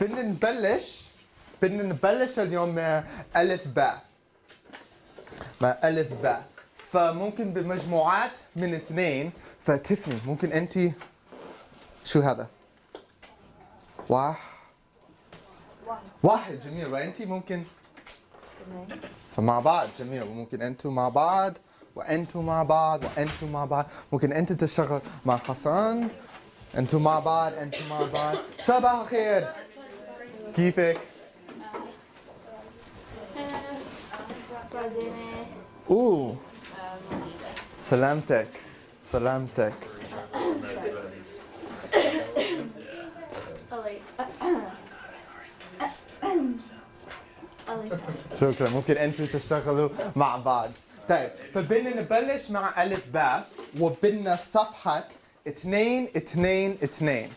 بدنا نبلش اليوم مع ألف باء. مع ألف باء. فممكن بمجموعات من 2. فتفني ممكن أنت شو هذا؟ واحد جميل. وأنت ممكن فمع بعض جميل. وممكن أنتوا مع بعض وأنتوا مع بعض وأنتوا مع بعض. ممكن أنت تشتغل مع حسن. أنتوا مع بعض أنتوا مع بعض. صباح الخير. كيفك؟ سلامتك. سلامتك. شكرا. ممكن أنتوا تشتغلوا مع بعض. طيب فبدنا نبلش مع ألف باء وبدنا صفحة 222.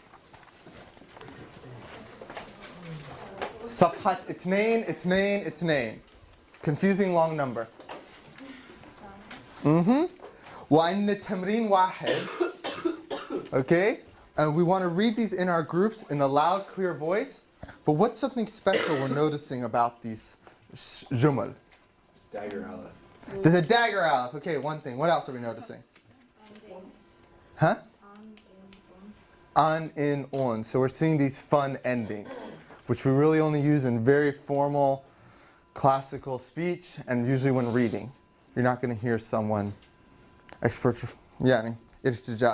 صفحة 222. Confusing long number. وعندنا تمرين واحد. Okay? And we want to read these in our groups in a loud, clear voice. But what's something special we're noticing about these jumal? Dagger Aleph. There's a dagger Aleph. Okay, one thing. What else are we noticing? Huh? An, in, on. So we're seeing these fun endings, which we really only use in very formal, classical speech, and usually when reading. You're not going to hear someone you're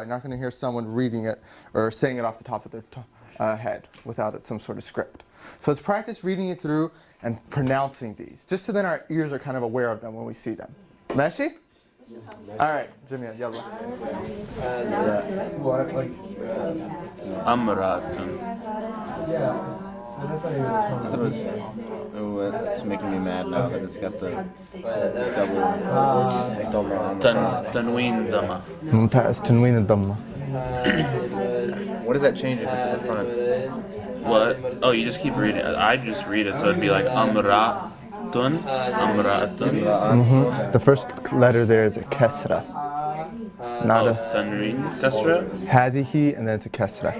not going to hear someone reading it or saying it off the top of their head without some sort of script. So let's practice reading it through and pronouncing these, just so then our ears are kind of aware of them when we see them. ماشي? All right, Jamil, يلا. It's making me mad now that it's got the double تنوين ضمة. ممتاز. تنوين الضمة. What does that change if it's at the front? What? Oh, you just keep reading. I just read it, so it'd be like amra'atun. The first letter there is a kasra. Not a tanween kasra. hadihi, and then it's a kasra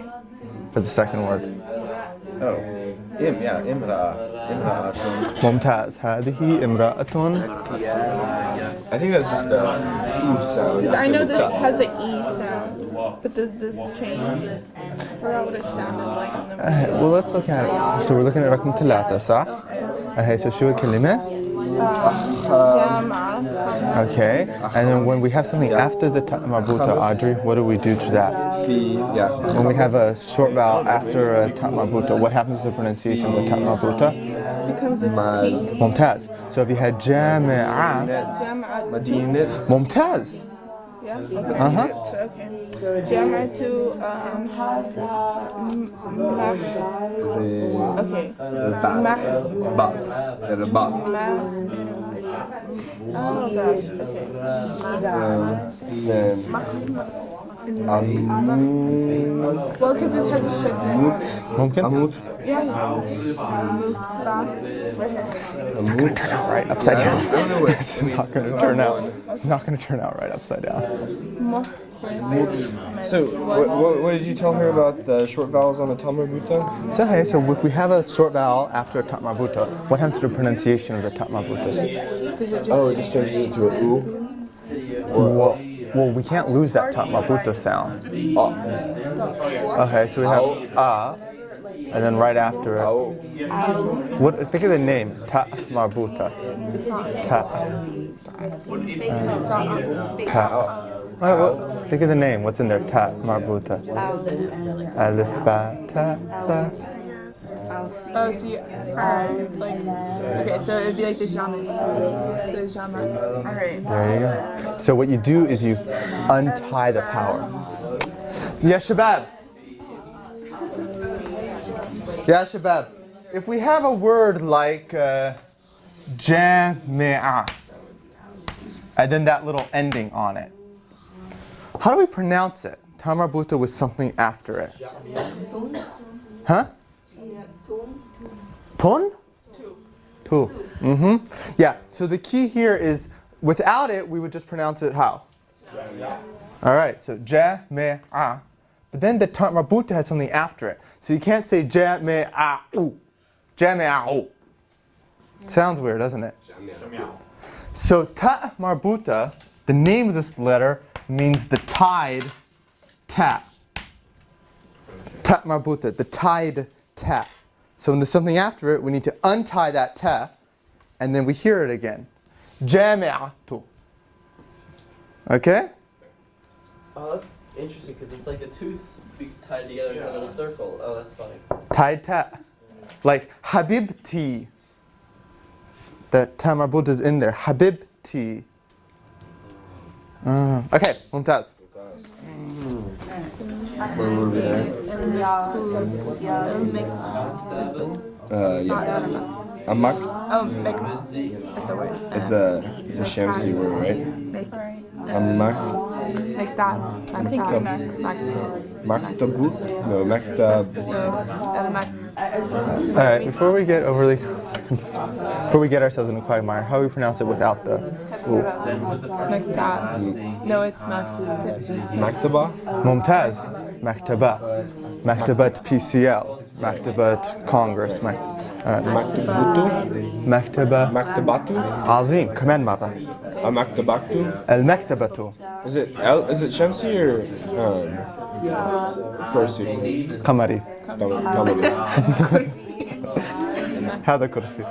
for the second word. Oh. Imra'atun. ممتاز. هذه امرأة. I think that's just a ooh sound. Because I know this has an E sound, but does this change? I forgot what it sounded like in the Well, let's look at it. So we're looking at رقم 3 صح؟ So شو الكلمة? Okay. And then when we have something after the ta marbuta, Audrey, what do we do to that? When we have a short vowel after a ta marbuta, what happens to the pronunciation of the ta marbuta? becomes a T. ممتاز. So if you had جامعة. ممتاز. Yeah. Okay. So, okay. جامعة okay. Oh gosh. Okay. Well, because it has a shit there. ممكن? Yeah. I'm gonna turn out right upside down. It's not gonna turn out. Not gonna turn out right upside down. So, what did you tell her about the short vowels on the ta marbuta? So hey, so if we have a short vowel after a ta marbuta, what happens to the pronunciation of the ta marbutas? Does it just Oh, it just changes it to an oo? Well, we can't lose that ta marbuta sound. Okay, so we have and then right after it. What? Think of the name, ta marbuta. Ta. Well, think of the name. What's in there? Ta marbuta. Alif Baa ta ta. Oh, so you like okay, so it'd be like the jamet. So jamet. Alright. There you go. So what you do is you untie the power. Ya shabab. Ya shabab. If we have a word like jami'a and then that little ending on it, how do we pronounce it? Ta marbuta with something after it. Huh? Tun? Two. Yeah, so the key here is, without it, we would just pronounce it how? All right, so jami'a. but then the ta marbuta has something after it. So you can't say jami'a'u. Jami'a'u. Sounds weird, doesn't it? So ta marbuta, the name of this letter means the tied ta. Ta marbuta, the tied ta. So when there's something after it, we need to untie that ta, and then we hear it again. Jami'atu. Okay? Oh, that's interesting because it's like the tooths tied together in a little circle. Oh, that's funny. Tied ta. Like habibti. The ta marbuta is in there. Habibti. Okay, mumtaz. Where were we there? Yeah. Amak. Oh, that's a word. It's a Shamsi word, right? Amak. Mektab. Maktabu? No, maktab. Alright, before we get ourselves in a quagmire, how do we pronounce it without the Mektab. No, it's maktab. Maktaba? mumtaz? Maktaba. Maktabat PCL. Maktabat Congress. Maktabutu? Maktaba. Maktabatu? عظيم كمان مرة. Maktabaktu? المكتبة. Is it Shamsi or Kursi? قمري. Qamari. هذا كرسي.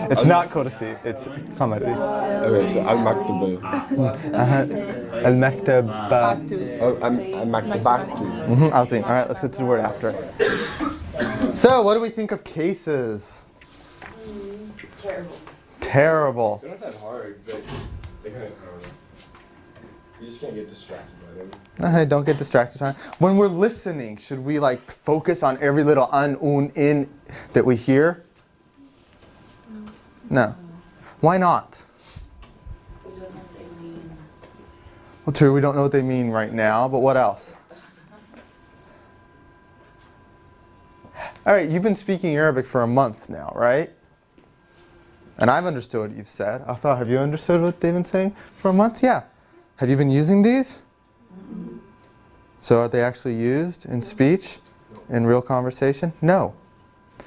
It's not كرسي, it's قمري. Okay, so Al-Maktabu. المكتبة. Al-Maktabaktu. عظيم. Alright, let's get to the word after it. So, what do we think of cases? Terrible. They're not that hard, but they kind of, you just can't get distracted by them. Don't get distracted. When we're listening, should we like focus on every little un, in that we hear? No. Why not? Well, true, we don't know what they mean right now, but what else? All right, you've been speaking Arabic for a month now, right? And I've understood what you've said. Afar, have you understood what they've been saying for a month? Yeah. Have you been using these? So are they actually used in speech, in real conversation? No.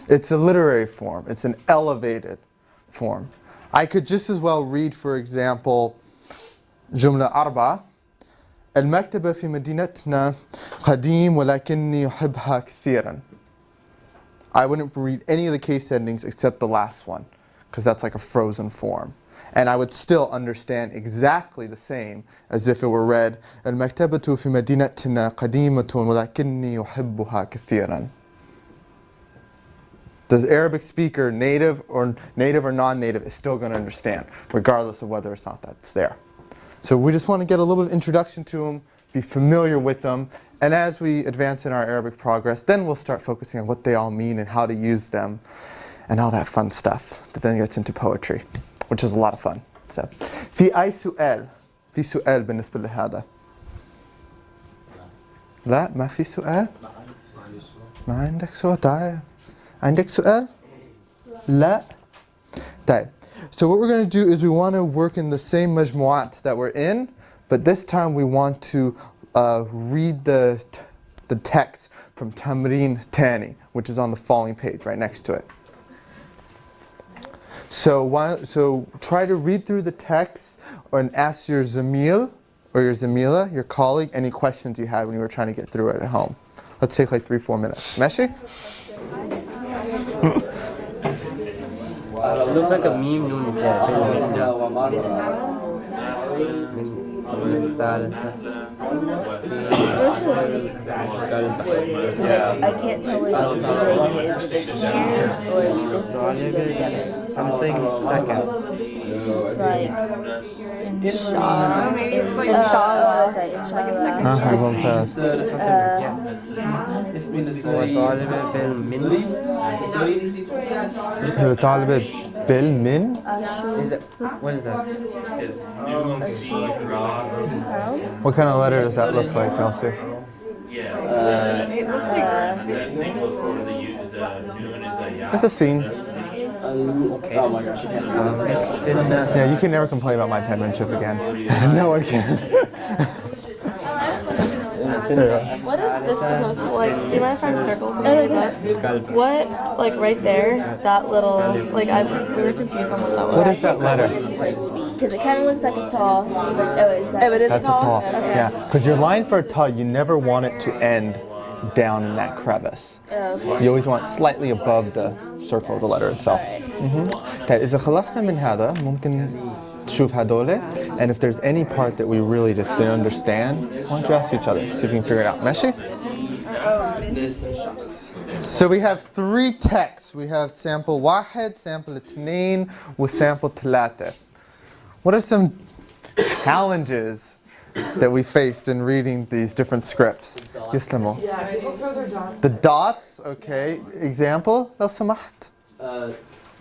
It's a literary form. It's an elevated form. I could just as well read, for example, جملة أربعة. المكتبة في مدينتنا قديم ولكني يحبها كثيرا. I wouldn't read any of the case endings except the last one, because that's like a frozen form. And I would still understand exactly the same as if it were read المكتبة في مدينتنا قديمة ولكني يحبها كثيرا. The Arabic speaker, native or non-native, is still going to understand, regardless of whether or not that's there. So we just want to get a little bit of introduction to them, be familiar with them, and as we advance in our Arabic progress, then we'll start focusing on what they all mean and how to use them, and all that fun stuff that then gets into poetry, which is a lot of fun. So, في أي سؤال بالنسبة لهذا؟ لا ما في سؤال؟ ما عندك سؤال؟ طيب عندك سؤال؟ لا. طيب. So what we're going to do is we want to work in the same majmu'at that we're in, but this time we want to read the text from Tamreen Tani, which is on the following page right next to it. So try to read through the text and ask your zamil or your zamila, your colleague, any questions you had when you were trying to get through it at home. Let's take like 3-4 minutes. Meshi? It looks like a meme noon tab. I can't tell what the language is, if it's here or if this is supposed to go together. Something second. It's like inshallah. Maybe it's like inshallah. That's right, inshallah. وطالب بالمن. طالب بالمن? Is it? What is that? What kind of letter does that look like, Elsie? It looks like It's a scene. Yeah, you can never complain about my penmanship again. No one can. What is this supposed to like? Do you mind if I'm circles? What, like right there, that little, like we were confused on what that was. What is that letter? It's supposed to be, because it kind of looks like a taw. But, oh, is that? Oh, it is That's a taw? a taw. Okay. Yeah, because your line for a taw, you never want it to end down in that crevice. Okay. You always want it slightly above the circle of the letter itself. Okay, إذا خلصنا من هذا ممكن تشوف هدول, and if there's any part that we really just didn't understand, why don't you ask each other, see if you can figure it out. ماشي? So we have 3 texts. We have sample واحد, sample اثنين, وsample ثلاثة. What are some challenges that we faced in reading these different scripts? يسلموا. The dots, okay. Example, لو سمحت.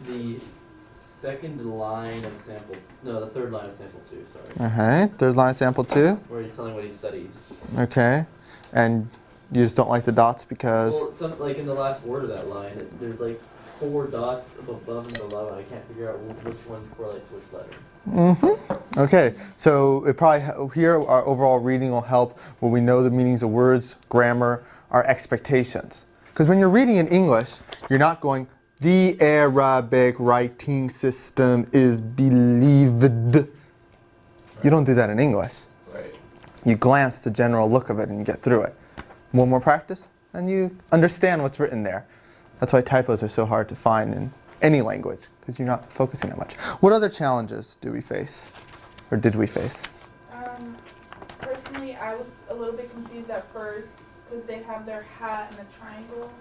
The second line of sample, no, the third line of sample 2, sorry. Okay, third line sample 2. Where he's telling what he studies. Okay, and you just don't like the dots because... Well, like in the last word of that line, there's like 4 dots above and below, and I can't figure out which ones correlates to which letter. Okay, so it probably here our overall reading will help when we know the meanings of words, grammar, our expectations. Because when you're reading in English, you're not going, the Arabic writing system is believed. You don't do that in English. Right. You glance the general look of it and you get through it. More practice, and you understand what's written there. That's why typos are so hard to find in any language, because you're not focusing that much. What other challenges do we face, or did we face? Personally, I was a little bit confused at first because they have their hat in a triangle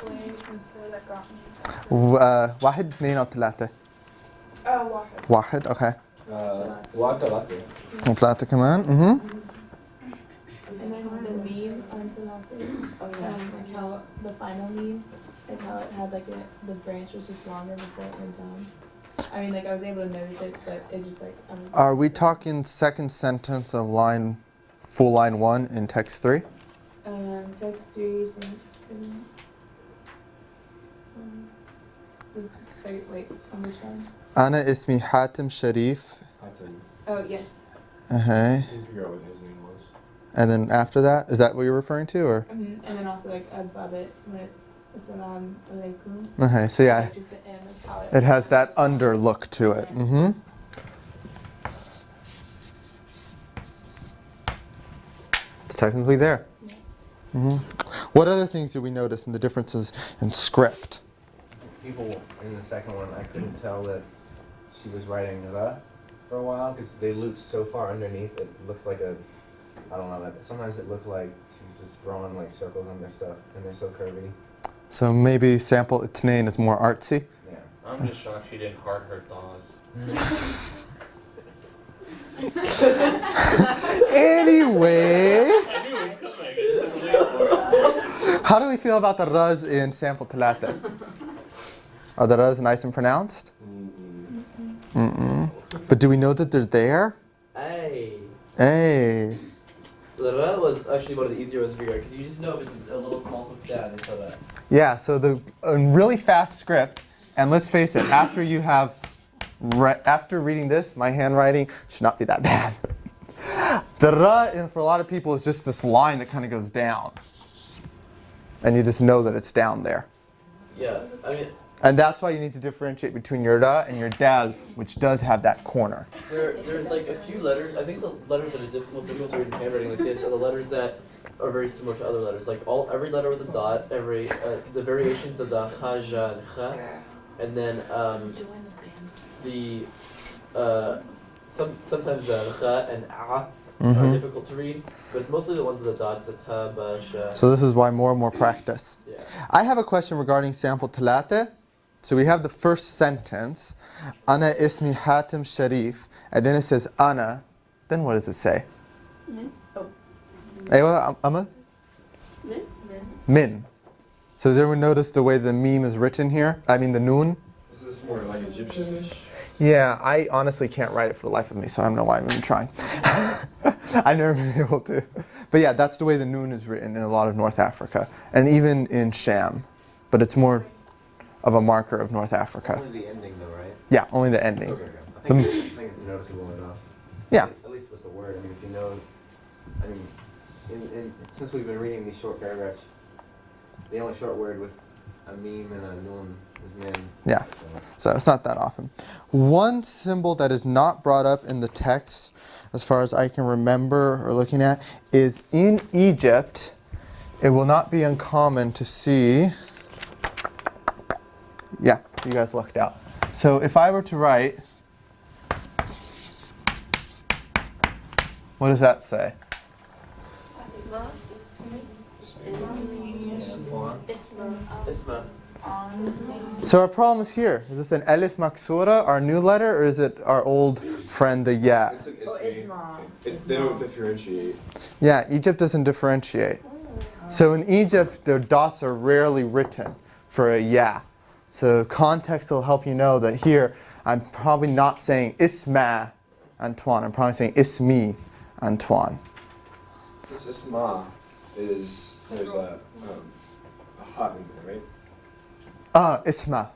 way, and so that got me. واحد اثنين أو ثلاثة. واحد, okay. والتدريس. وثلاثة كمان. And then the meme on Talate, like how the final meme, like how it had like the branch was just longer before it went down. I mean, like I was able to notice it, but it just like. Are we talking second sentence of full line 1 in text 3? Text 3, wait, on which one? أنا اسمي حاتم شريف. Oh, yes. Okay. Figure out what his name was. And then after that, is that what you're referring to, or? And then also like above it when it's Assalamu alaikum. Okay, so yeah, Like just the end of how it has that under look to it. It's technically there. What other things did we notice in the differences in script? People in the second one, I couldn't tell that she was writing the for a while because they looped so far underneath. It looks like I don't know. Sometimes it looked like she's just drawing like circles on their stuff, and they're so curvy. So maybe sample itnain is more artsy. Yeah. I'm just shocked she didn't heart her thaws. Anyway, how do we feel about the raz in sample talata? Are the raz nice and pronounced? But do we know that they're there? Hey. The ra was actually one of the easier ones to figure out because you just know if it's a little small hook down until that. Yeah, so the really fast script, and let's face it, after reading this, my handwriting should not be that bad. The ra, and for a lot of people, is just this line that kind of goes down. And you just know that it's down there. Yeah, I mean... And that's why you need to differentiate between your ra and your dal, which does have that corner. There's like a few letters, I think the letters that are most difficult to read in handwriting like this are the letters that are very similar to other letters. Like every letter with a dot, the variations of the ha, ja, and kha, and then sometimes the kha and a are difficult to read, but it's mostly the ones with the dots, the ta, ba, sha. So this is why more and more practice. Yeah. I have a question regarding sample talata. So we have the first sentence, Ana ismi Hatim Sharif, and then it says Ana. Then what does it say? Min. Oh. Aywa, Amal? Min. Min. So does everyone notice the way the meme is written here? I mean the noon? Is this more like Egyptian-ish? Yeah, I honestly can't write it for the life of me, so I don't know why I'm even trying. I've never been able to. But yeah, that's the way the noon is written in a lot of North Africa, and even in Sham. But it's more of a marker of North Africa. Only the ending though, right? Yeah, only the ending. Okay. I think it's noticeable enough. Yeah. At least with the word. I mean, if you know, since we've been reading these short paragraphs, the only short word with a meme and a nun is min. Yeah, so it's not that often. One symbol that is not brought up in the text, as far as I can remember or looking at, is in Egypt, it will not be uncommon to see, yeah, you guys lucked out. So if I were to write, what does that say? Isma. So our problem is here. Is this an Alif Maksura, our new letter, or is it our old friend, the Ya? It's like they don't differentiate. Yeah, Egypt doesn't differentiate. So in Egypt, the dots are rarely written for a Ya. So context will help you know that here, I'm probably not saying Isma Antoine. I'm probably saying Ismi Antoine. This Isma is, there's a hot in there, right? Isma.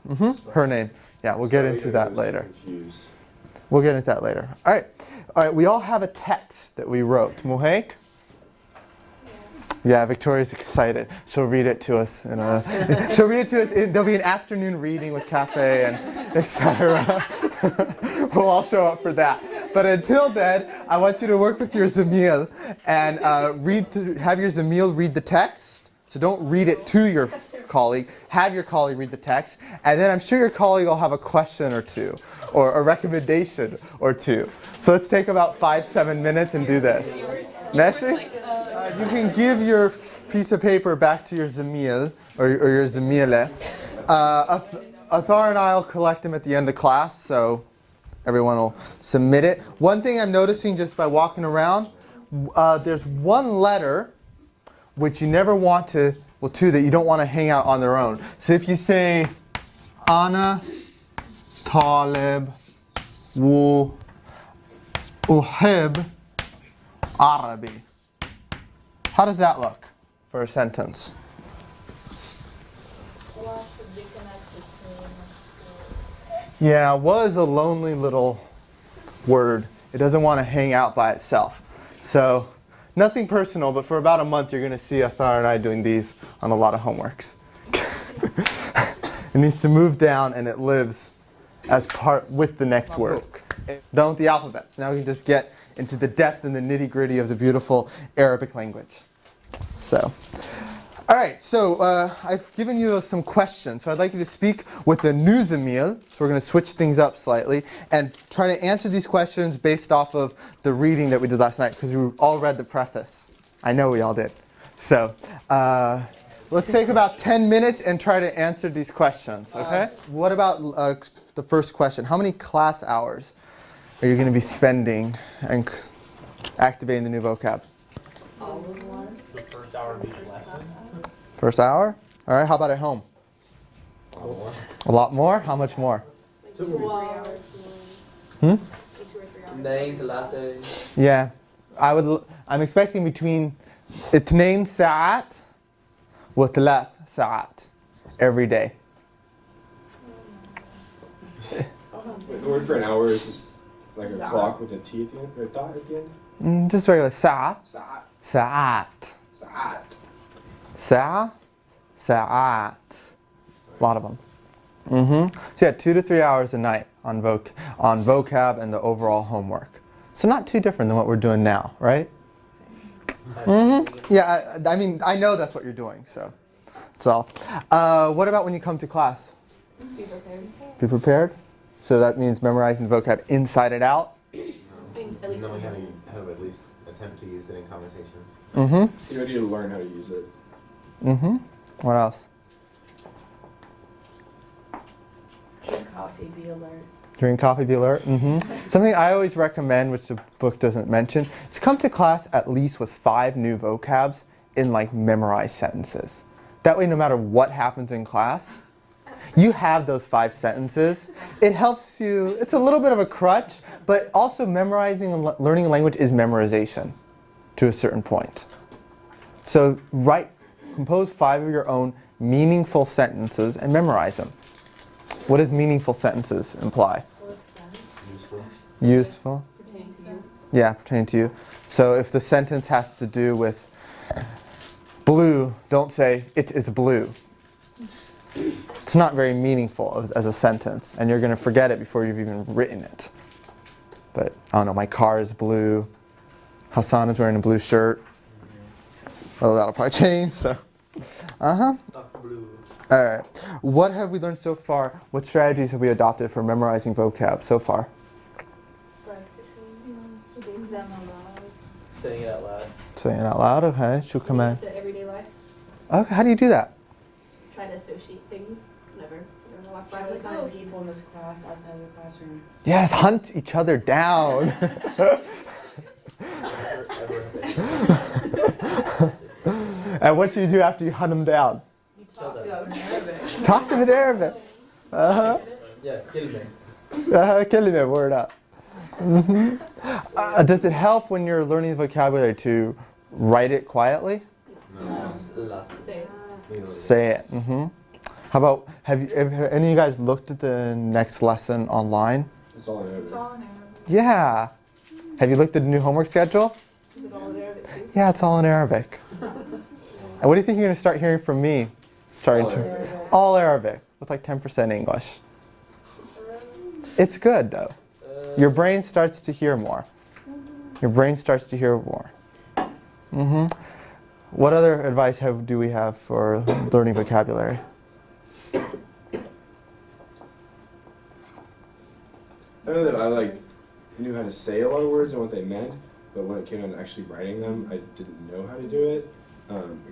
Her name. Yeah, we'll get into that later. Confused. We'll get into that later. All right. All right, we all have a text that we wrote. Muhaik? Yeah, Victoria's excited. She'll read it to us. She'll read it to us. There'll be an afternoon reading with cafe and etc. We'll all show up for that. But until then, I want you to work with your Zamil and have your Zamil read the text. So don't read it to your colleague. Have your colleague read the text. And then I'm sure your colleague will have a question or two or a recommendation or two. So let's take about 5-7 minutes and do this. Meshi? You can give your piece of paper back to your Zamil or your Zamile. Athar and I will collect them at the end of class, so everyone will submit it. One thing I'm noticing just by walking around, there's one letter which you never want to, well, two that you don't want to hang out on their own. So if you say, Ana Talib Wu Uhib Arabi. How does that look for a sentence? Yeah, was a lonely little word. It doesn't want to hang out by itself. So, nothing personal, but for about a month you're going to see Athar and I doing these on a lot of homeworks. It needs to move down and it lives as part with the next word. Done with the alphabets. Now we can just get into the depth and the nitty-gritty of the beautiful Arabic language. So, all right, so I've given you some questions. So I'd like you to speak with a new Zamil. So we're going to switch things up slightly and try to answer these questions based off of the reading that we did last night, because we all read the preface. I know we all did. So let's take about 10 minutes and try to answer these questions, okay? What about the first question? How many class hours are you going to be spending and activating the new vocab? The first hour of each lesson. First hour? All right, how about at home? A lot more? How much more? 2 hours. 2 or 3 hours. 9 3. Yeah. I'm expecting between 2 ساعات و 3 ساعات every day. The word for an hour is just like a clock with a T at the end, or a dot at the end? Just regular ساعة. Sa'at. ساعات. Sa'at. ساعة. ساعات. A lot of them. So yeah, 2 to 3 hours a night on vocab and the overall homework. So not too different than what we're doing now, right? Yeah, I mean, I know that's what you're doing, so that's all. What about when you come to class? Be prepared. Be prepared? So that means memorizing the vocab inside and out? At least Knowing how to at least attempt to use it in conversation. You're ready to learn how to use it. What else? drink coffee, be alert. Drink coffee, be alert. Something I always recommend, which the book doesn't mention, is come to class at least with 5 new vocabs in like memorized sentences. That way, no matter what happens in class, you have those 5 sentences. It helps you, it's a little bit of a crutch, but also memorizing and learning a language is memorization to a certain point. So compose 5 of your own meaningful sentences and memorize them. What does meaningful sentences imply? Useful. Useful? Pertaining to you. Yeah, pertaining to you. So if the sentence has to do with Blue, don't say, it is blue. It's not very meaningful as a sentence, and you're going to forget it before you've even written it. But, I don't know, my car is blue. Hassan is wearing a blue shirt. Well, that'll probably change, so. All right. What have we learned so far? What strategies have we adopted for memorizing vocab so far? Saying it out loud. Saying it out loud, okay. Should command. It's everyday life. Okay, how do you do that? Try to associate things whenever you're gonna walk by. Try to Like, find oh, people in this class outside of the classroom. Yes, hunt each other down. And what should you do after you hunt them down? You talk to them in Arabic. Talk to them in Arabic. Yeah, kelime. Kelime, word up. Does it help when you're learning vocabulary to write it quietly? La. say it. Say it. How about, have any of you guys looked at the next lesson online? It's all in Arabic. It's all in Arabic. Yeah. Have you looked at the new homework schedule? Is it all in Arabic too? Yeah, it's all in Arabic. And what do you think you're going to start hearing from me? All Arabic with like 10% English. It's good though. Your brain starts to hear more. Your brain starts to hear more. What other advice do we have for learning vocabulary? I know that I knew how to say a lot of words and what they meant, but when it came down to actually writing them, I didn't know how to do it,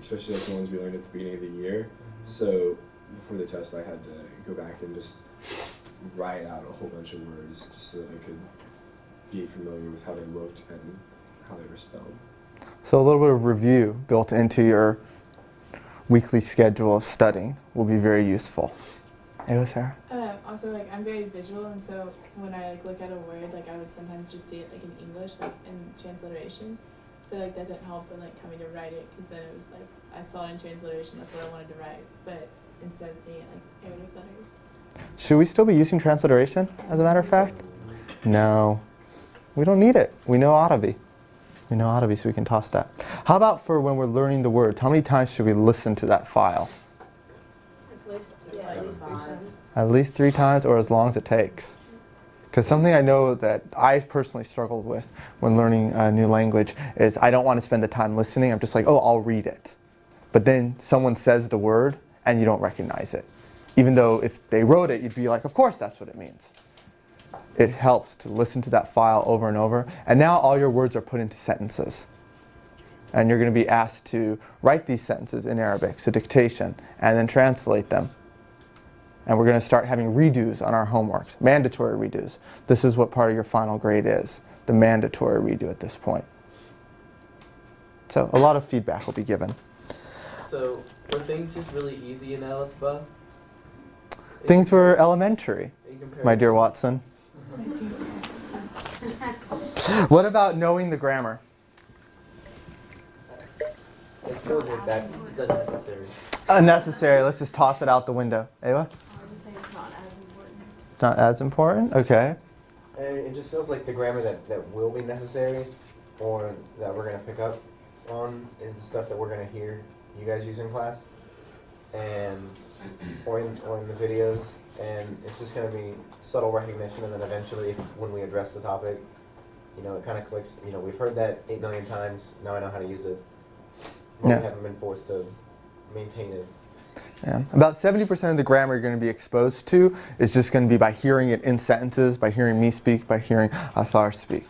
especially like the ones we learned at the beginning of the year. So before the test, I had to go back and just write out a whole bunch of words just so that I could be familiar with how they looked and how they were spelled. So a little bit of review built into your weekly schedule of studying will be very useful. Hey, Sarah? Also, like, I'm very visual, and so when I look at a word, like, I would sometimes just see it like in English, like in transliteration. So like that didn't help when like coming to write it, because then it was like I saw it in transliteration, that's what I wanted to write, but instead of seeing it like Arabic letters. Should we still be using transliteration, as a matter of fact? No. We don't need it. We know Arabic. We know Arabic, so we can toss that. How about for when we're learning the words? How many times should we listen to that file? At least 3 times. At least 3 times, or as long as it takes. Because something I know that I've personally struggled with when learning a new language is I don't want to spend the time listening. I'm just like, oh, I'll read it. But then someone says the word and you don't recognize it. Even though if they wrote it, you'd be like, of course that's what it means. It helps to listen to that file over and over. And now all your words are put into sentences. And you're going to be asked to write these sentences in Arabic, so dictation, and then translate them. And we're going to start having redos on our homeworks, mandatory redos. This is what part of your final grade is, the mandatory redo at this point. So a lot of feedback will be given. So were things just really easy in Alif Baa? Things were elementary, my dear Watson. What about knowing the grammar? It feels like that's unnecessary. Unnecessary, let's just toss it out the window. Ava? I would just say it's not as important. It's not as important? Okay. And it just feels like the grammar that will be necessary or that we're going to pick up on is the stuff that we're going to hear you guys use in class and or in the videos, and it's just going to be subtle recognition, and then eventually when we address the topic, you know, it kind of clicks. You know, we've heard that 8 million times, now I know how to use it. We haven't been forced to maintain it. Yeah. About 70% of the grammar you're going to be exposed to is just going to be by hearing it in sentences, by hearing me speak, by hearing Athar speak.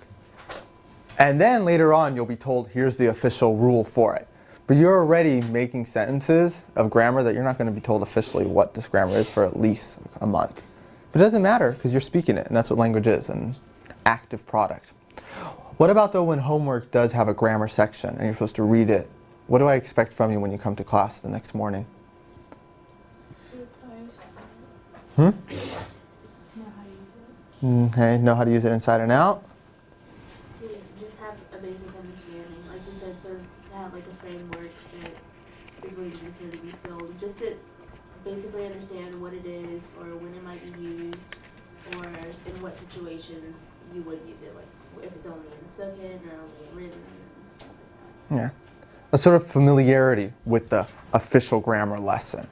And then later on you'll be told, here's the official rule for it. But you're already making sentences of grammar that you're not going to be told officially what this grammar is for at least a month. But it doesn't matter because you're speaking it, and that's what language is, an active product. What about though when homework does have a grammar section and you're supposed to read it? What do I expect from you when you come to class the next morning? To know how to use it. Okay, know how to use it inside and out? To just have a basic understanding. Like you said, sort of to have like a framework that is waiting to sort of be filled. Just to basically understand what it is or when it might be used or in what situations you would use it. Like if it's only in spoken or only in written, things like that. Yeah. a sort of familiarity with the official grammar lesson.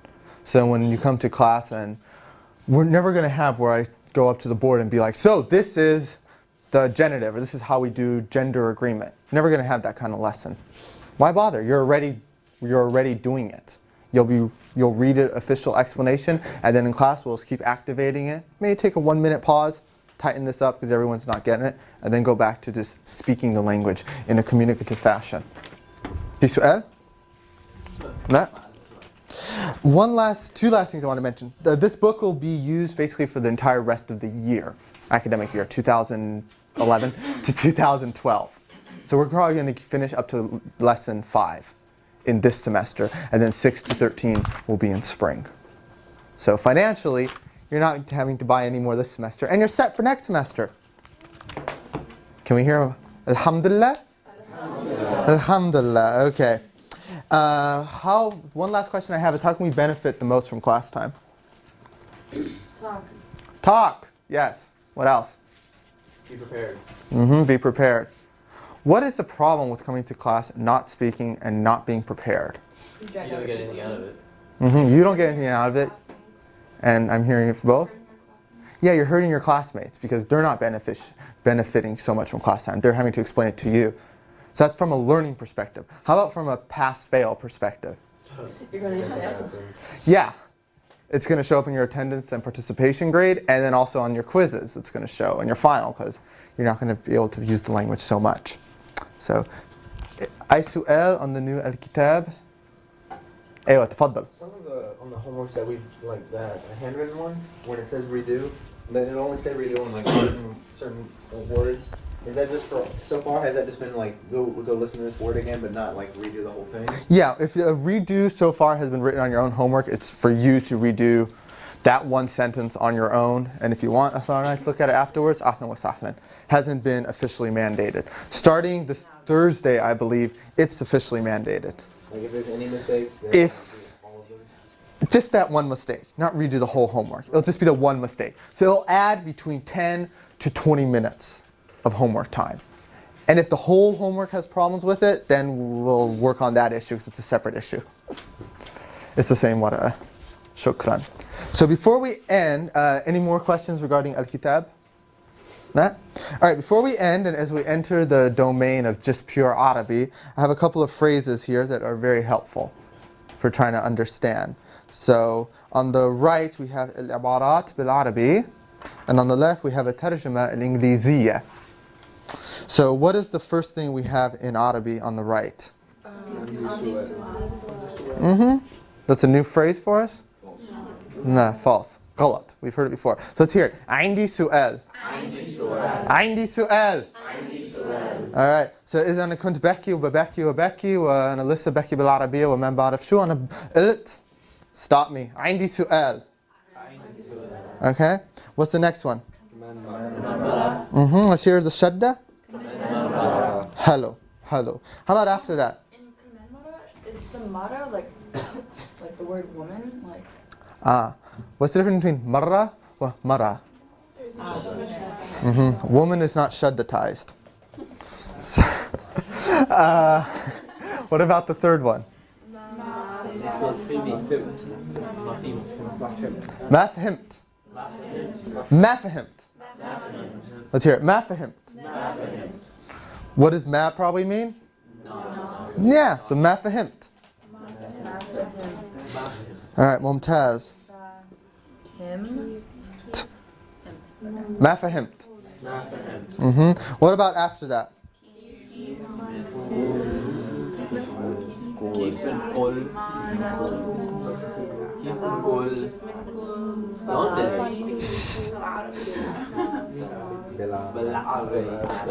So when you come to class, and we're never going to have where I go up to the board and be like, so this is the genitive, or this is how we do gender agreement. Never going to have that kind of lesson. Why bother? You're already doing it. You'll read an official explanation, and then in class we'll just keep activating it. Maybe take a 1-minute pause, tighten this up because everyone's not getting it, and then go back to just speaking the language in a communicative fashion. في سؤال؟ لا? Two last things I want to mention. This book will be used basically for the entire rest of the year, academic year, 2011 to 2012. So we're probably going to finish up to lesson 5 in this semester, and then 6 to 13 will be in spring. So financially, you're not having to buy any more this semester, and you're set for next semester. Can we hear Alhamdulillah? Alhamdulillah, okay. One last question I have is, how can we benefit the most from class time? Talk, yes. What else? Be prepared. Be prepared. What is the problem with coming to class, not speaking, and not being prepared? You don't get anything out of it. You don't get anything out of it. And I'm hearing it for both? Yeah, you're hurting your classmates because they're not benefiting so much from class time. They're having to explain it to you. So that's from a learning perspective. How about from a pass-fail perspective? You're going to fail. Yeah. It's going to show up in your attendance and participation grade, and then also on your quizzes it's going to show in your final, because you're not going to be able to use the language so much. So, أي سؤال on the new Al-Kitaab? أيوة تفضل. Some of on the homeworks that we like the handwritten ones, when it says redo, then it only say redo on like certain words. Is that just for so far? Has that just been like go listen to this word again, but not like redo the whole thing? Yeah, if a redo so far has been written on your own homework, it's for you to redo that one sentence on your own. And if you want to look at it afterwards, ahlan wa sahlan. Hasn't been officially mandated. Starting this Thursday, I believe, it's officially mandated. Like if there's any mistakes, just that one mistake, not redo the whole homework. It'll just be the one mistake. So it'll add between 10 to 20 minutes of homework time. And if the whole homework has problems with it, then we'll work on that issue because it's a separate issue. It's the same wara. Shukran. So before we end, any more questions regarding Al-Kitaab? Nah? Alright, before we end and as we enter the domain of just pure Arabic, I have a couple of phrases here that are very helpful for trying to understand. So on the right we have al-ibarat bil-Arabi, and on the left we have a tarjuma al-Ingliziyya. So what is the first thing we have in Arabic on the right? That's a new phrase for us? No, false. غلط. We've heard it before. So let's hear it. عندي سؤال. عندي سؤال. Alright. So إذا أنا كنت بحكي وببكي وبكي وأنا لسه بحكي بالعربية وما بعرف شو أنا قلت. Stop me. عندي سؤال. Okay. What's the next one? Let's hear the shadda. Hello. Hello. How about after that? In Commemora, is the motto like the word woman? Like. What's the difference between marra wa mara? Woman is not shaddatized. So, what about the third one? ما فهمت. ما فهمت. Let's hear it. ما فهمت. What does ma probably mean? Yeah, so ما فهمت. Alright, ممتاز. ما فهمت. What about after that?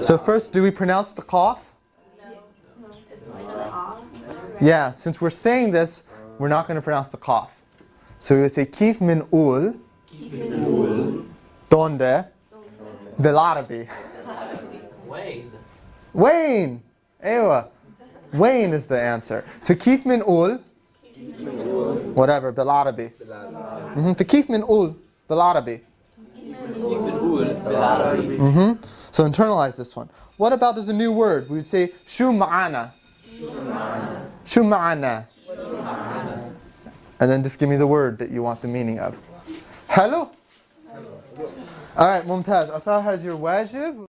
So first, do we pronounce the qaf? Yeah, since we're saying this, we're not going to pronounce the qaf. So we would say كيف بنقول donde بالعربي. Wayne. أيوة. Wayne is the answer. So كيف بنقول whatever بالعربي. فكيف بنقول بالعربي. So internalize this one. What about there's a new word? We would say شو معنا. شو معنى? And then just give me the word that you want the meaning of. حلو؟ Alright, ممتاز. أثار has your واجب.